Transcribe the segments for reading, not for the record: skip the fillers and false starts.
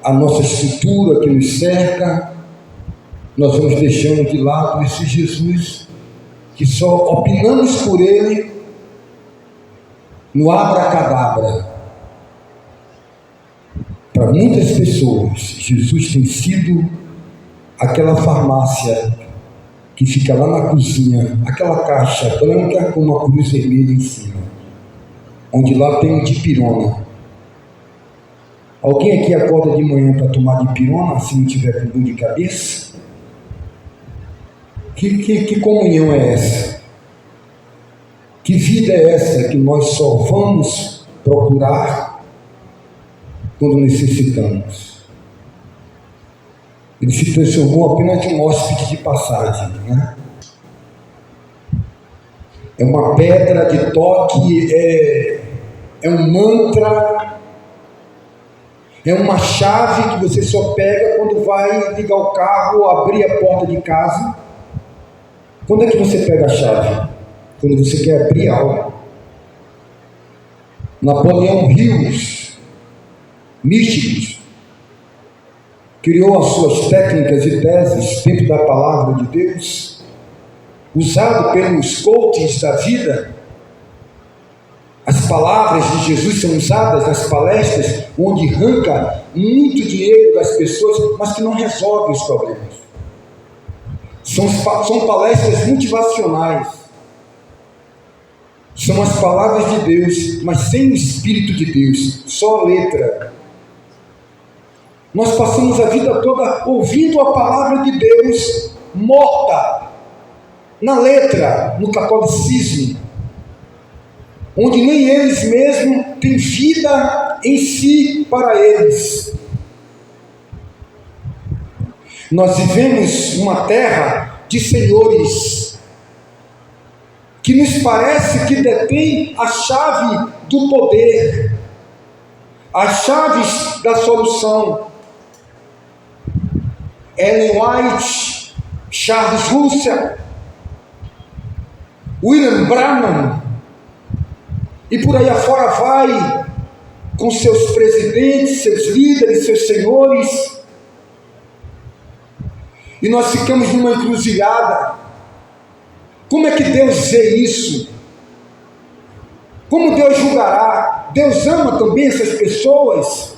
a nossa estrutura que nos cerca, nós vamos deixando de lado esse Jesus que só opinamos por ele no abracadabra. Para muitas pessoas, Jesus tem sido aquela farmácia que fica lá na cozinha, aquela caixa branca com uma cruz vermelha em cima, onde lá tem dipirona. Alguém aqui acorda de manhã para tomar dipirona se não tiver com dor de cabeça? Que comunhão é essa? Que vida é essa que nós só vamos procurar quando necessitamos? Ele se transformou apenas em um hóspede de passagem, né? É uma pedra de toque, é um mantra, é uma chave que você só pega quando vai ligar o carro ou abrir a porta de casa. Quando é que você pega a chave? Quando você quer abrir algo. Napoleão Hill, místicos, criou as suas técnicas e teses dentro da palavra de Deus, usado pelos coaches da vida. As palavras de Jesus são usadas nas palestras, onde arranca muito dinheiro das pessoas, mas que não resolve os problemas. São palestras motivacionais. São as palavras de Deus, mas sem o Espírito de Deus, só a letra. Nós passamos a vida toda ouvindo a palavra de Deus morta, na letra, no catolicismo, onde nem eles mesmos têm vida em si para eles. Nós vivemos uma terra de senhores, que nos parece que detém a chave do poder, as chaves da solução. Ellen White, Charles Russell, William Branham, e por aí afora vai, com seus presidentes, seus líderes, seus senhores, e nós ficamos numa encruzilhada. Como é que Deus vê isso? Como Deus julgará? Deus ama também essas pessoas?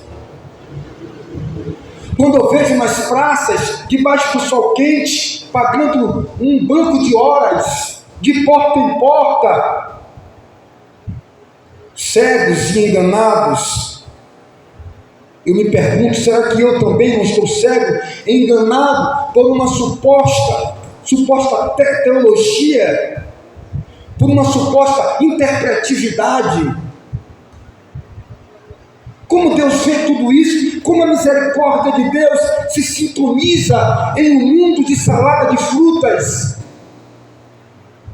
Quando eu vejo nas praças, debaixo do sol quente, pagando um banco de horas, de porta em porta, cegos e enganados, eu me pergunto, será que eu também não estou cego, enganado por uma suposta teologia, por uma suposta interpretividade? Como Deus vê tudo isso? Como a misericórdia de Deus se sintoniza em um mundo de salada de frutas,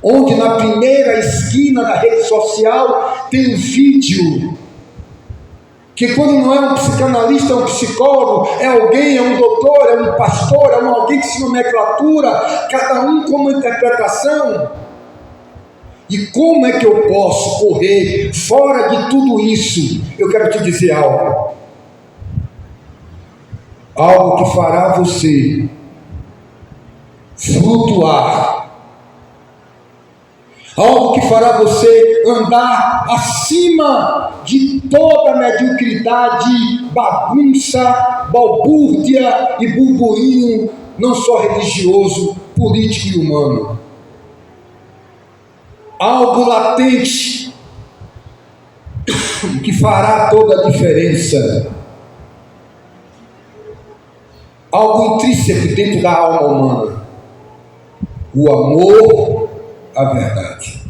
onde na primeira esquina da rede social tem um vídeo que, quando não é um psicanalista, é um psicólogo, é alguém, é um doutor, é um pastor, é alguém que se nomenclatura, cada um com uma interpretação. E como é que eu posso correr fora de tudo isso? Eu quero te dizer algo que fará você flutuar, algo que fará você andar acima de toda mediocridade, bagunça, balbúrdia e burburinho, não só religioso, político e humano. Algo latente que fará toda a diferença, algo intrínseco dentro da alma humana: o amor à verdade.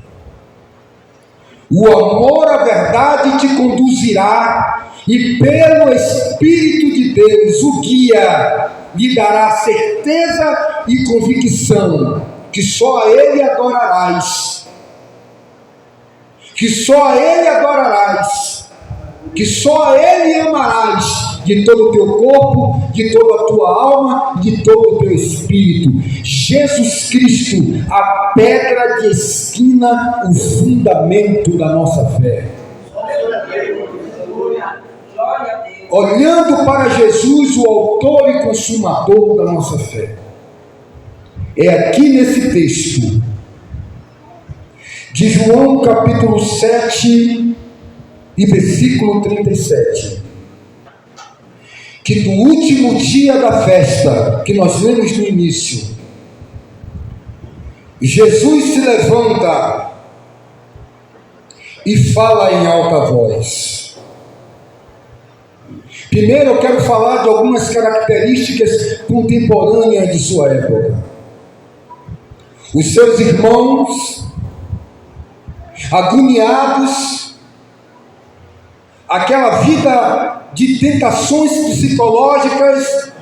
O amor à verdade te conduzirá, e pelo Espírito de Deus o guia, lhe dará certeza e convicção que só a Ele adorarás, que só a Ele adorarás, que só a Ele amarás de todo o teu corpo, de toda a tua alma, de todo o teu espírito. Jesus Cristo, a pedra de esquina, o fundamento da nossa fé. olhando para Jesus, o autor e consumador da nossa fé. É aqui nesse texto de João capítulo 7 e versículo 37, que do último dia da festa, que nós lemos no início, Jesus se levanta e fala em alta voz. Primeiro eu quero falar de algumas características contemporâneas de sua época. Os seus irmãos, agoniados, aquela vida de tentações psicológicas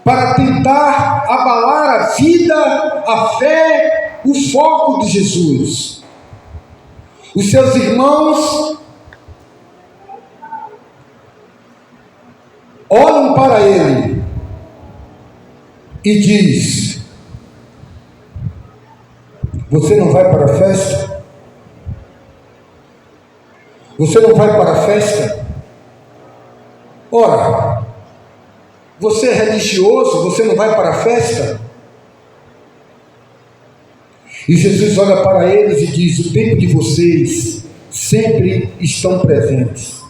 para tentar abalar a vida, a fé, o foco de Jesus. Os seus irmãos olham para ele e diz: você não vai para a festa? Você não vai para a festa? Ora, você é religioso, você não vai para a festa? E Jesus olha para eles e diz: o tempo de vocês sempre estão presentes.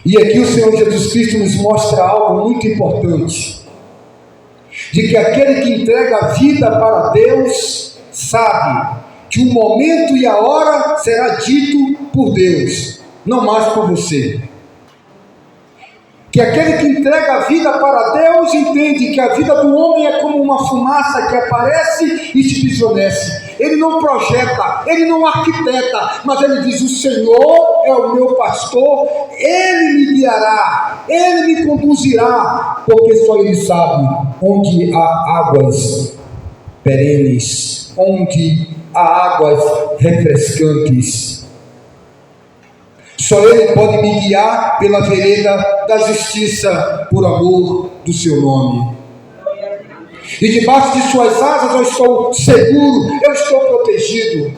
E aqui o Senhor Jesus Cristo nos mostra algo muito importante, de que aquele que entrega a vida para Deus sabe que o momento e a hora será dito por Deus, não mais por você. Que aquele que entrega a vida para Deus entende que a vida do homem é como uma fumaça que aparece e se desvanece. Ele não projeta, ele não arquiteta, mas ele diz: o Senhor é o meu pastor, ele me guiará, ele me conduzirá, porque só ele sabe onde há águas perenes, onde há águas refrescantes. Só ele pode me guiar pela vereda da justiça, por amor do seu nome. E debaixo de suas asas eu estou seguro, eu estou protegido.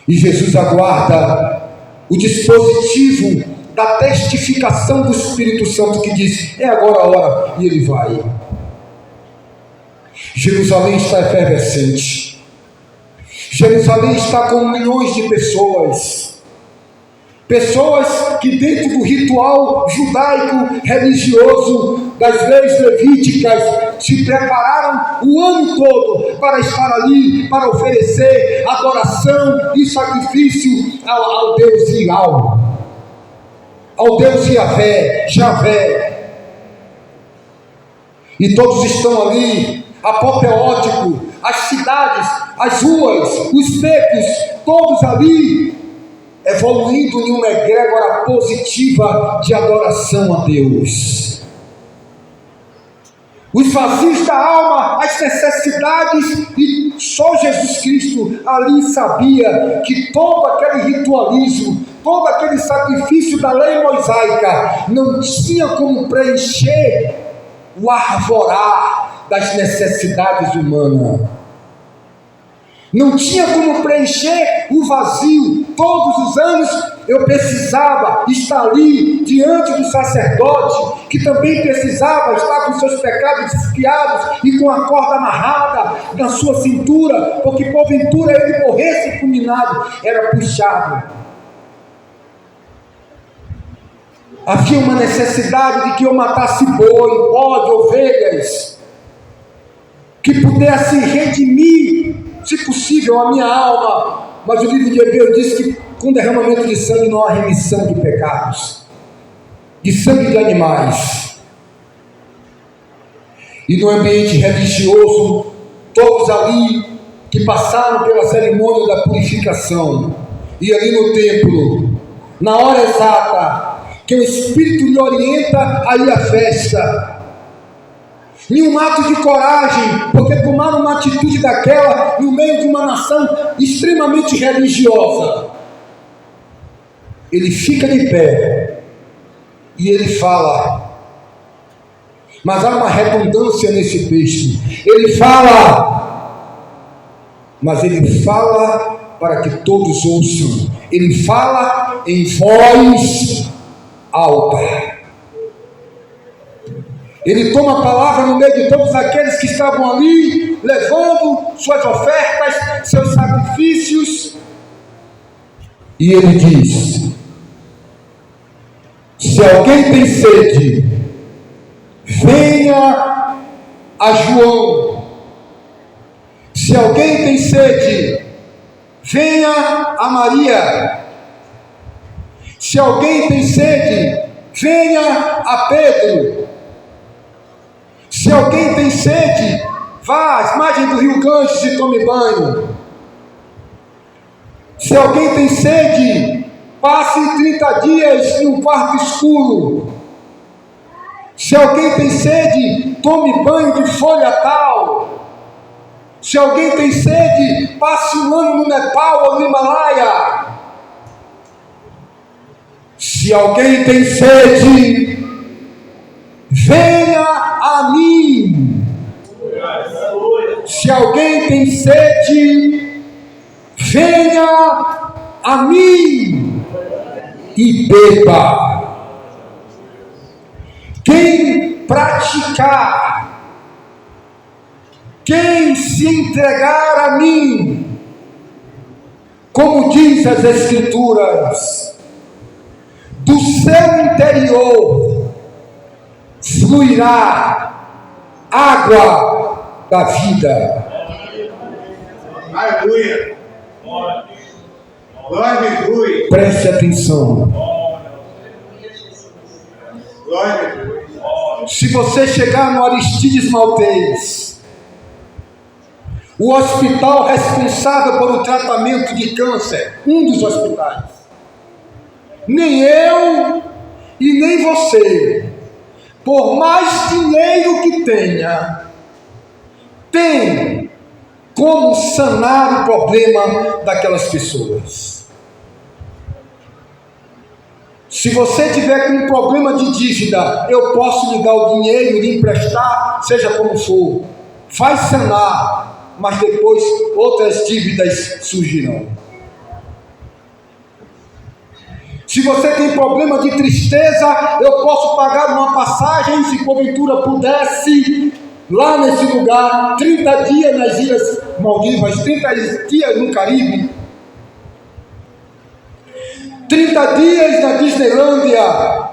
E Jesus aguarda o dispositivo da testificação do Espírito Santo, que diz: é agora a hora, e ele vai. Jerusalém está efervescente. Jerusalém está com milhões de pessoas que dentro do ritual judaico religioso das leis levíticas se prepararam o ano todo para estar ali, para oferecer adoração e sacrifício ao Deus real, ao Deus Javé. E todos estão ali, apoteótico, as cidades, as ruas, os becos, todos ali evoluindo em uma egrégora positiva de adoração a Deus. Os vazios da alma, as necessidades, e só Jesus Cristo ali sabia que todo aquele ritualismo, todo aquele sacrifício da lei mosaica não tinha como preencher o arvorar das necessidades humanas. Não tinha como preencher o vazio. Todos os anos eu precisava estar ali diante do sacerdote, que também precisava estar com seus pecados expiados e com a corda amarrada na sua cintura, porque porventura ele morresse fulminado, era puxado. Havia uma necessidade de que eu matasse boi, bode, ovelhas, que pudesse redimir, se possível, a minha alma. Mas o livro de Hebreus diz que com derramamento de sangue não há remissão de pecados, de sangue de animais. E no ambiente religioso, todos ali que passaram pela cerimônia da purificação, e ali no templo, na hora exata que o Espírito lhe orienta a ir à festa, em um ato de coragem, porque tomaram uma atitude daquela no meio de uma nação extremamente religiosa. Ele fica de pé e ele fala, mas há uma redundância nesse texto. Ele fala, mas ele fala para que todos ouçam. Ele fala em voz alta. Ele toma a palavra no meio de todos aqueles que estavam ali, levando suas ofertas, seus sacrifícios, e ele diz: se alguém tem sede, venha a João. Se alguém tem sede, venha a Maria. Se alguém tem sede, venha a Pedro. Se alguém tem sede, vá às margens do rio Ganges e tome banho. Se alguém tem sede, passe 30 dias em um quarto escuro. Se alguém tem sede, tome banho de folha tal. Se alguém tem sede, passe um ano no Nepal ou no Himalaia. Se alguém tem sede, venha a mim. Se alguém tem sede, venha a mim e beba. Quem praticar, quem se entregar a mim, como diz as Escrituras, do seu interior fluirá água da vida. Aleluia. Glória a Deus. Preste atenção. Glória a Deus. Se você chegar no Aristides Maltês, o hospital responsável pelo tratamento de câncer, um dos hospitais, nem eu e nem você, por mais dinheiro que tenha, tem como sanar o problema daquelas pessoas. Se você tiver com um problema de dívida, eu posso lhe dar o dinheiro, lhe emprestar, seja como for, vai sanar, mas depois outras dívidas surgirão. Se você tem problema de tristeza, eu posso pagar uma passagem, se porventura pudesse, lá nesse lugar, 30 dias nas Ilhas Maldivas, 30 dias no Caribe, 30 dias na Disneylândia,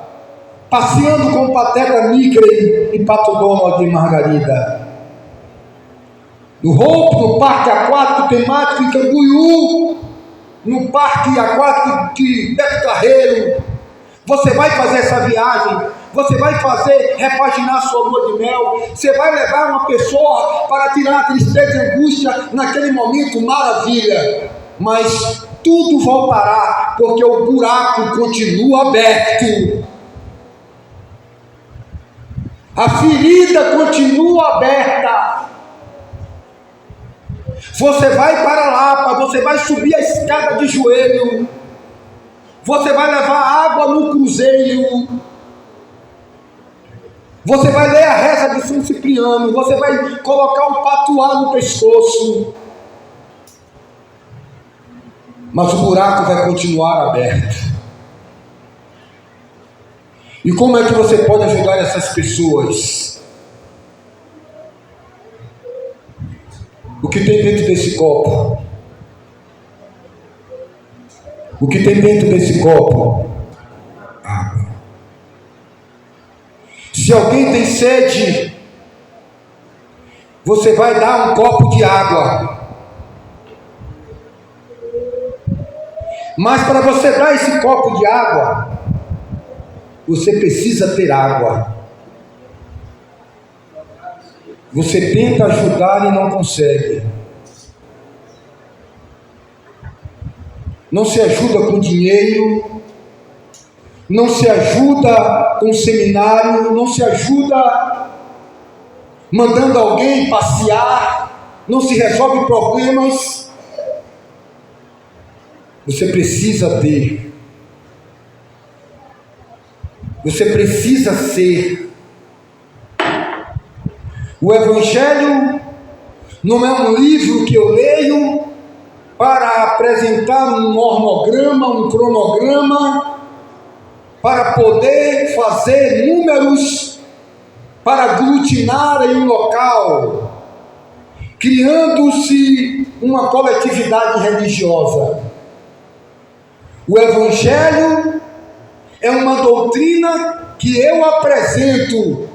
passeando com Pateta Mickey e Pato Donald e Margarida. No Hope, no parque aquático temático em Camboriú, no parque aquático de Beto Carreiro. Você vai fazer essa viagem, você vai repaginar sua lua de mel, você vai levar uma pessoa para tirar a tristeza e a angústia naquele momento, maravilha. Mas tudo voltará, porque o buraco continua aberto. A ferida continua aberta. Você vai para a Lapa, você vai subir a escada de joelho, você vai levar água no cruzeiro, você vai ler a reza de São Cipriano, você vai colocar um patuá no pescoço, mas o buraco vai continuar aberto. E como é que você pode ajudar essas pessoas? O que tem dentro desse copo? O que tem dentro desse copo? Água. Se alguém tem sede, você vai dar um copo de água. Mas para você dar esse copo de água, você precisa ter água. Você tenta ajudar e não consegue. Não se ajuda com dinheiro, não se ajuda com seminário, não se ajuda mandando alguém passear, não se resolve problemas. Você precisa ter. Você precisa ser. O Evangelho não é um livro que eu leio para apresentar um organograma, um cronograma, para poder fazer números, para aglutinarem um local, criando-se uma coletividade religiosa. O Evangelho é uma doutrina que eu apresento,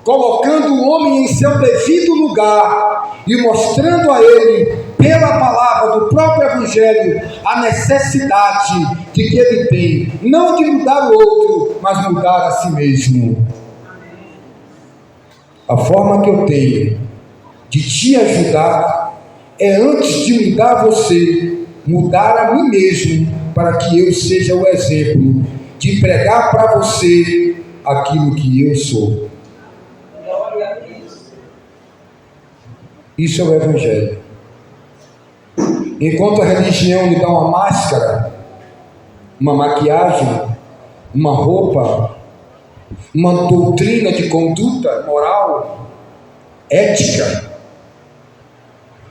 colocando o homem em seu devido lugar e mostrando a ele, pela palavra do próprio Evangelho, a necessidade de que ele tem, não de mudar o outro, mas mudar a si mesmo. A forma que eu tenho de te ajudar é, antes de mudar você, mudar a mim mesmo, para que eu seja o exemplo de pregar para você aquilo que eu sou. Isso é o Evangelho. Enquanto a religião lhe dá uma máscara, uma maquiagem, uma roupa, uma doutrina de conduta moral, ética.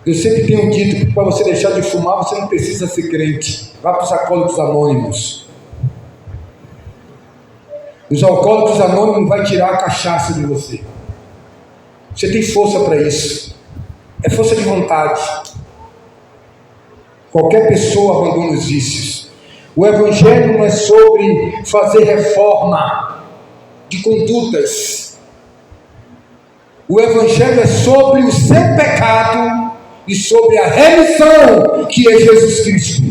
Eu sempre tenho dito que para você deixar de fumar, você não precisa ser crente. Vá para os Alcoólicos Anônimos. Os Alcoólicos Anônimos vai tirar a cachaça de você. Você tem força para isso. É força de vontade. Qualquer pessoa abandona os vícios. O Evangelho não é sobre fazer reforma de condutas. O Evangelho é sobre o seu pecado e sobre a remissão que é Jesus Cristo.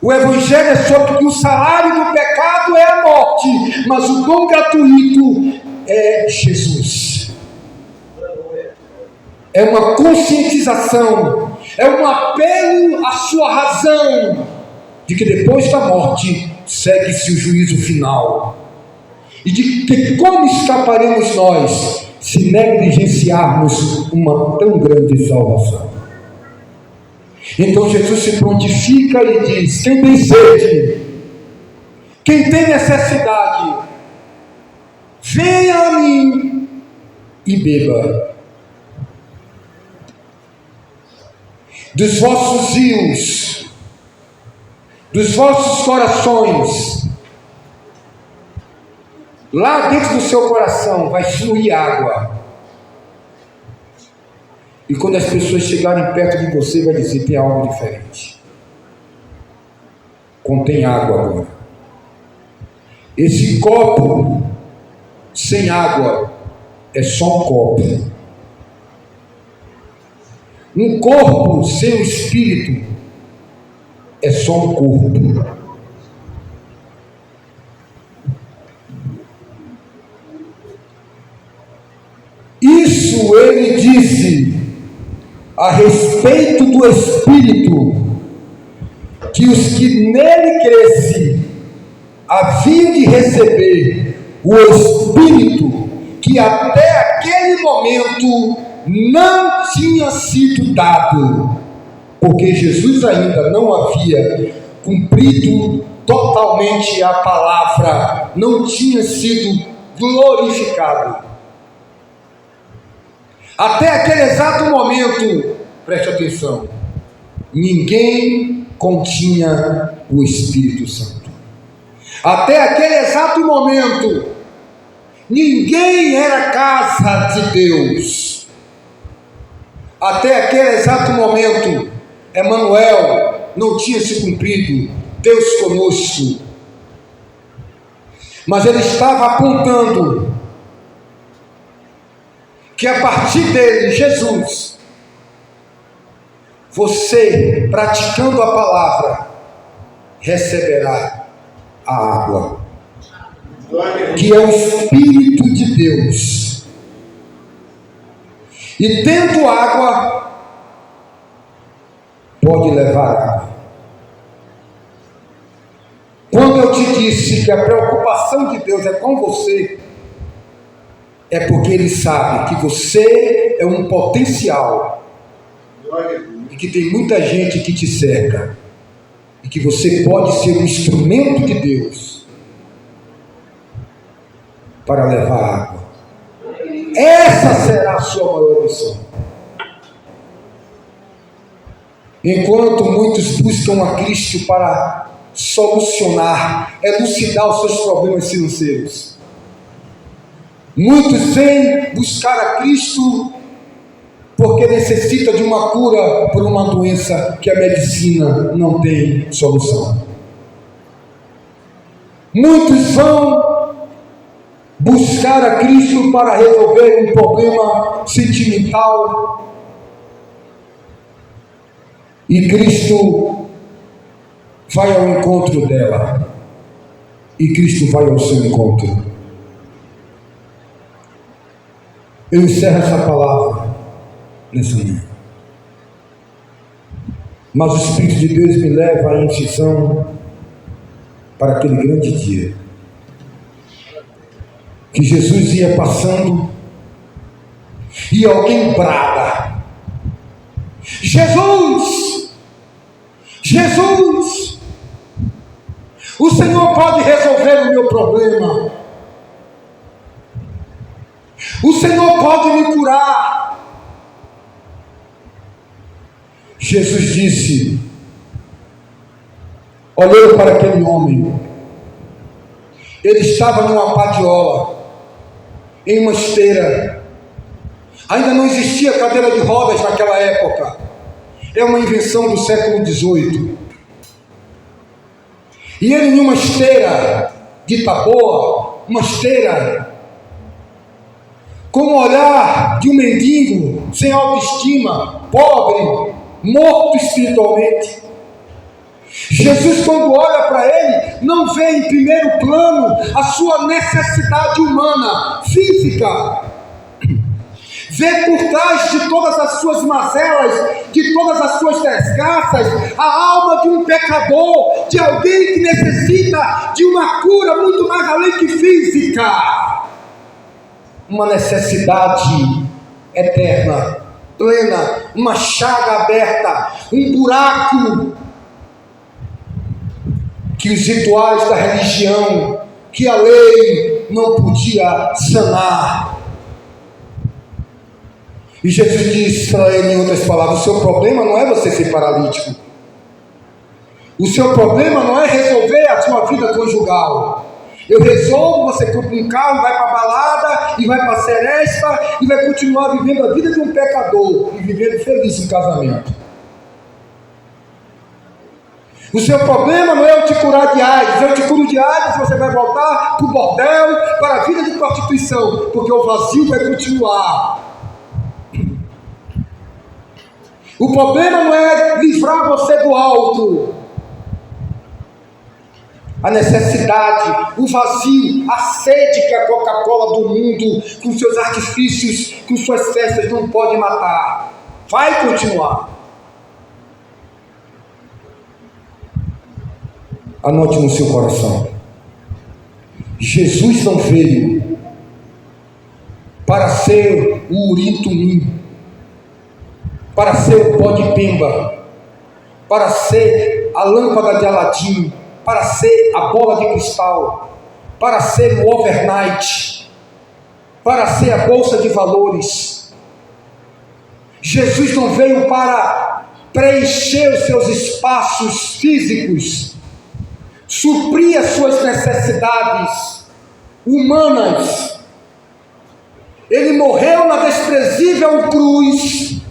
O Evangelho é sobre que o salário do pecado é a morte, mas o dom gratuito é Jesus. É uma conscientização, é um apelo à sua razão, de que depois da morte segue-se o juízo final. E de que como escaparemos nós se negligenciarmos uma tão grande salvação? Então Jesus se prontifica e diz: quem tem sede, quem tem necessidade, venha a mim e beba. Dos vossos rios, dos vossos corações, lá dentro do seu coração vai fluir água. E quando as pessoas chegarem perto de você, vai dizer: tem algo diferente. Contém água agora. Esse copo sem água é só um copo. Um corpo sem o espírito é só um corpo. Isso ele disse a respeito do Espírito, que os que nele crescem haviam de receber o Espírito que até aquele momento não tinha sido dado, porque Jesus ainda não havia cumprido totalmente a palavra, não tinha sido glorificado. Até aquele exato momento, preste atenção, ninguém continha o Espírito Santo. Até aquele exato momento, ninguém era casa de Deus. Até aquele exato momento, Emanuel não tinha se cumprido, Deus conosco. Mas ele estava apontando que a partir dele, Jesus, você, praticando a palavra, receberá a água, que é o Espírito de Deus. E tendo água, pode levar água. Quando eu te disse que a preocupação de Deus é com você, é porque Ele sabe que você é um potencial e que tem muita gente que te cerca e que você pode ser um instrumento de Deus para levar água. Essa será a sua maior missão. Enquanto muitos buscam a Cristo para solucionar, elucidar os seus problemas financeiros. Muitos vêm buscar a Cristo porque necessita de uma cura por uma doença que a medicina não tem solução. Muitos vão buscar a Cristo para resolver um problema sentimental e Cristo vai ao encontro dela e Cristo vai ao seu encontro. Eu encerro essa palavra nessa manhã. Mas o Espírito de Deus me leva à incisão para aquele grande dia que Jesus ia passando e alguém brada: Jesus! Jesus! O Senhor pode resolver o meu problema. O Senhor pode me curar. Jesus disse, olhando para aquele homem, ele estava numa padiola, em uma esteira. Ainda não existia cadeira de rodas naquela época. É uma invenção do século XVIII. E ele, numa esteira de taboa, uma esteira com o olhar de um mendigo, sem autoestima, pobre, morto espiritualmente. Jesus, quando olha para ele, não vê em primeiro plano a sua necessidade humana, física. Vê por trás de todas as suas mazelas, de todas as suas desgraças, a alma de um pecador, de alguém que necessita de uma cura muito mais além que física. Uma necessidade eterna, plena, uma chaga aberta, um buraco que os rituais da religião, que a lei não podia sanar. E Jesus disse para ele, em outras palavras, o seu problema não é você ser paralítico. O seu problema não é resolver a sua vida conjugal. Eu resolvo, você compra um carro, vai para a balada, e vai para a seresta, e vai continuar vivendo a vida de um pecador, e vivendo feliz em casamento. O seu problema não é eu te curar de AIDS. Eu te curo de AIDS, você vai voltar para o bordel, para a vida de prostituição, porque o vazio vai continuar. O problema não é livrar você do alto. A necessidade, o vazio, a sede que a Coca-Cola do mundo, com seus artifícios, com suas festas, não pode matar. Vai continuar. Anote no seu coração. Jesus não veio para ser o Urim-Tumim, para ser o pó de Pemba, para ser a lâmpada de Aladim, para ser a bola de cristal, para ser o overnight, para ser a bolsa de valores. Jesus não veio para preencher os seus espaços físicos, suprir as suas necessidades humanas. Ele morreu na desprezível cruz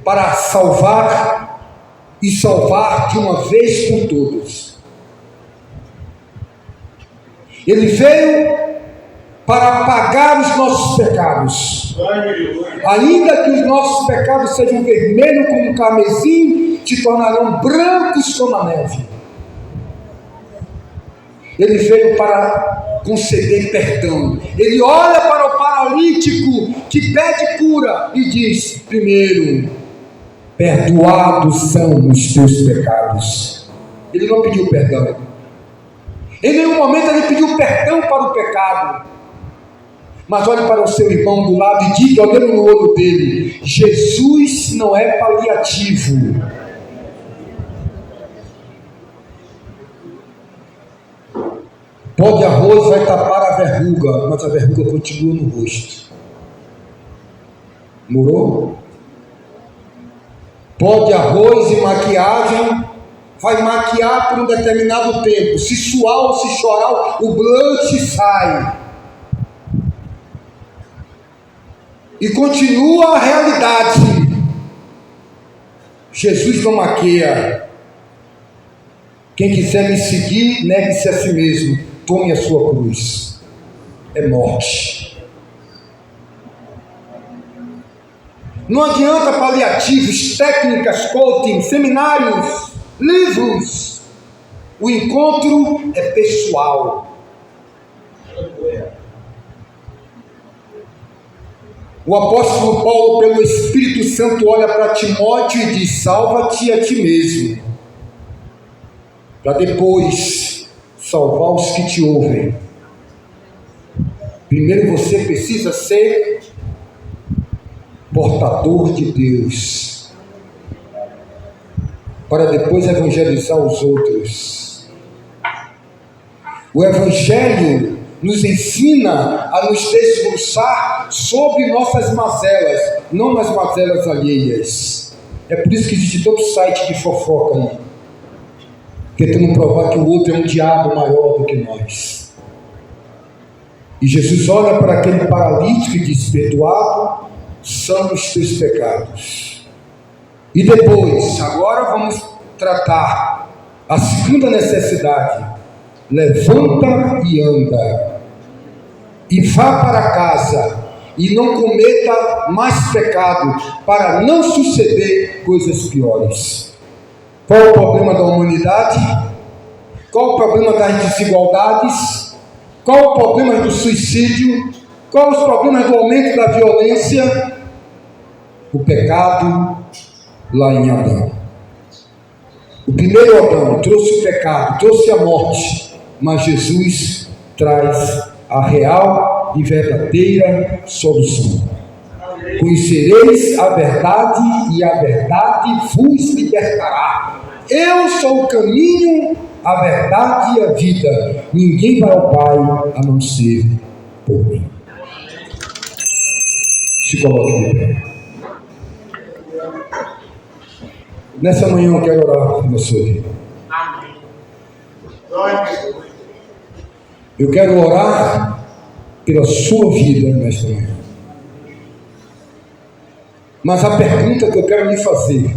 para salvar e salvar de uma vez por todas. Ele veio para apagar os nossos pecados. Ainda que os nossos pecados sejam vermelhos como carmesim, se tornarão brancos como a neve. Ele veio para conceder perdão. Ele olha para o paralítico que pede cura e diz: primeiro, perdoados são os teus pecados. Ele não pediu perdão. Em nenhum momento ele pediu perdão para o pecado. Mas olhe para o seu irmão do lado e diga, olhando no olho dele: Jesus não é paliativo. Pó de arroz vai tapar a verruga, mas a verruga continua no rosto. Morou? Pó de arroz e maquiagem vai maquiar por um determinado tempo. Se suar ou se chorar, o blush sai. E continua a realidade. Jesus não maquia. Quem quiser me seguir, negue-se a si mesmo. Tome a sua cruz. É morte. Não adianta paliativos, técnicas, coaching, seminários, livros. O encontro é pessoal. O apóstolo Paulo, pelo Espírito Santo, olha para Timóteo e diz: salva-te a ti mesmo, para depois salvar os que te ouvem. Primeiro você precisa ser portador de Deus, para depois evangelizar os outros. O Evangelho nos ensina a nos debruçar sobre nossas mazelas, não nas mazelas alheias. É por isso que existe todo site de fofoca aí, tentando provar que o outro é um diabo maior do que nós. E Jesus olha para aquele paralítico e diz: perdoado são os teus pecados. E depois, agora vamos tratar a segunda necessidade: levanta e anda, e vá para casa, e não cometa mais pecado, para não suceder coisas piores. Qual é o problema da humanidade? Qual é o problema das desigualdades? Qual é o problema do suicídio? Qual os problemas do aumento da violência? O pecado lá em Adão. O primeiro Adão trouxe o pecado, trouxe a morte, mas Jesus traz a real e verdadeira solução. Conhecereis a verdade e a verdade vos libertará. Eu sou o caminho, a verdade e a vida. Ninguém vai ao Pai a não ser por mim. Se coloque de pé. Nessa manhã eu quero orar pela sua vida. Eu quero orar pela sua vida nesta manhã. Mas a pergunta que eu quero lhe fazer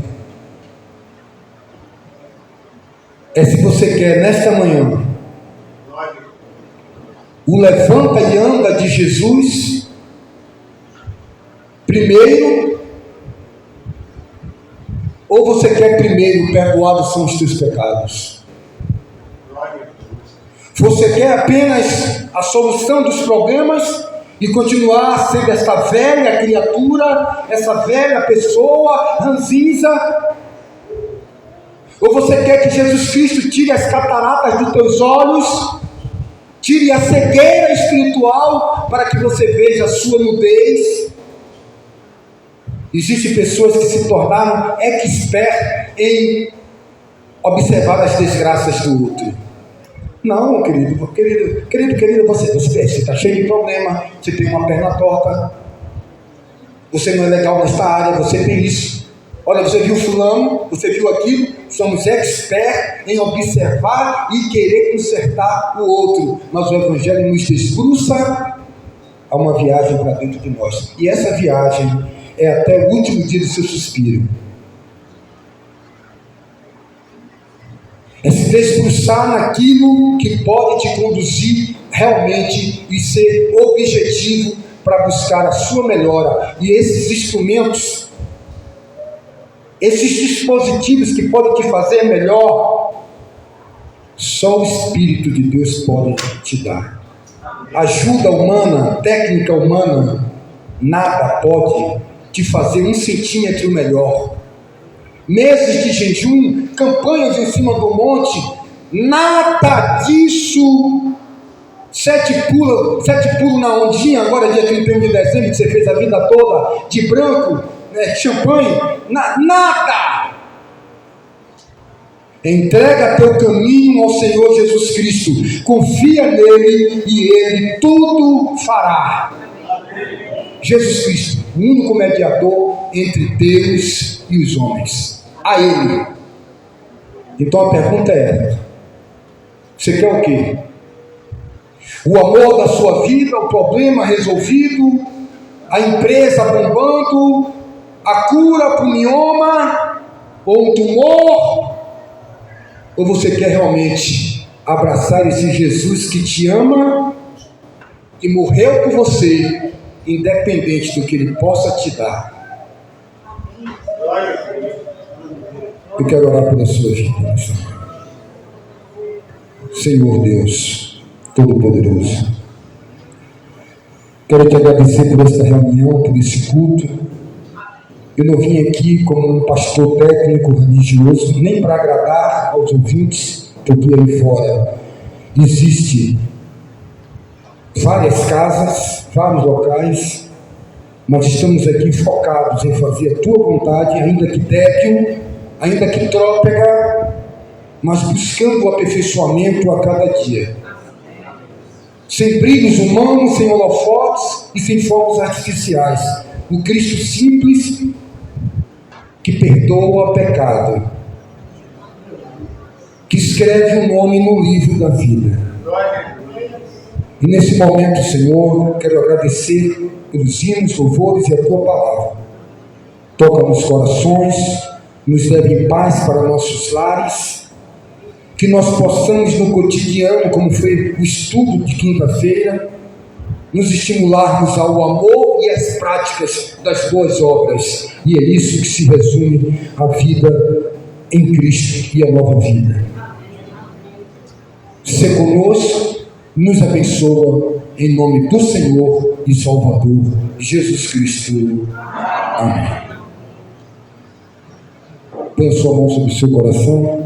é se você quer nesta manhã o levanta e anda de Jesus primeiro, ou você quer primeiro perdoados são os teus pecados. Você quer apenas a solução dos problemas e continuar sendo essa velha criatura, essa velha pessoa ranzinza? Ou você quer que Jesus Cristo tire as cataratas dos teus olhos, tire a cegueira espiritual para que você veja a sua nudez? Existem pessoas que se tornaram expert em observar as desgraças do outro. Não, querido, você está cheio de problema, você tem uma perna torta, você não é legal nesta área, você tem isso. Olha, você viu fulano, você viu aquilo. Somos experts em observar e querer consertar o outro, mas o Evangelho nos desbruça a uma viagem para dentro de nós, e essa viagem é até o último dia do seu suspiro. É se debruçar naquilo que pode te conduzir realmente e ser objetivo para buscar a sua melhora. E esses instrumentos, esses dispositivos que podem te fazer melhor, só o Espírito de Deus pode te dar. Ajuda humana, técnica humana, nada pode te fazer 1 centímetro melhor. Meses de jejum, campanhas em cima do monte, nada disso. 7 pulos na ondinha, agora dia 31 de dezembro, que você fez a vida toda de branco, champanhe, nada. Entrega teu caminho ao Senhor Jesus Cristo, confia nele e ele tudo fará. Jesus Cristo, o único mediador entre Deus e os homens. A ele Então a pergunta é: você quer o quê? O amor da sua vida, o problema resolvido, a empresa bombando, a cura para o mioma ou um tumor? Ou você quer realmente abraçar esse Jesus que te ama, que morreu por você, independente do que Ele possa te dar? Eu quero orar pela sua vida, Senhor Deus Todo-Poderoso. Quero te agradecer por esta reunião, por esse culto. Eu não vim aqui como um pastor técnico religioso, nem para agradar aos ouvintes, porque aí fora existe várias casas, vários locais, mas estamos aqui focados em fazer a tua vontade, ainda que débil, ainda que trôpega, mas buscando o aperfeiçoamento a cada dia. Sem brilhos humanos, sem holofotes e sem fogos artificiais. O Cristo simples que perdoa pecado, que escreve o nome no livro da vida. E nesse momento, Senhor, quero agradecer pelos hinos, louvores e a tua palavra. Toca nos corações, nos leve em paz para nossos lares, que nós possamos no cotidiano, como foi o estudo de quinta-feira, nos estimularmos ao amor e às práticas das boas obras. E é isso que se resume a vida em Cristo e a nova vida. Se conosco, nos abençoa em nome do Senhor e Salvador Jesus Cristo. Amém. Põe a sua mão sobre o seu coração.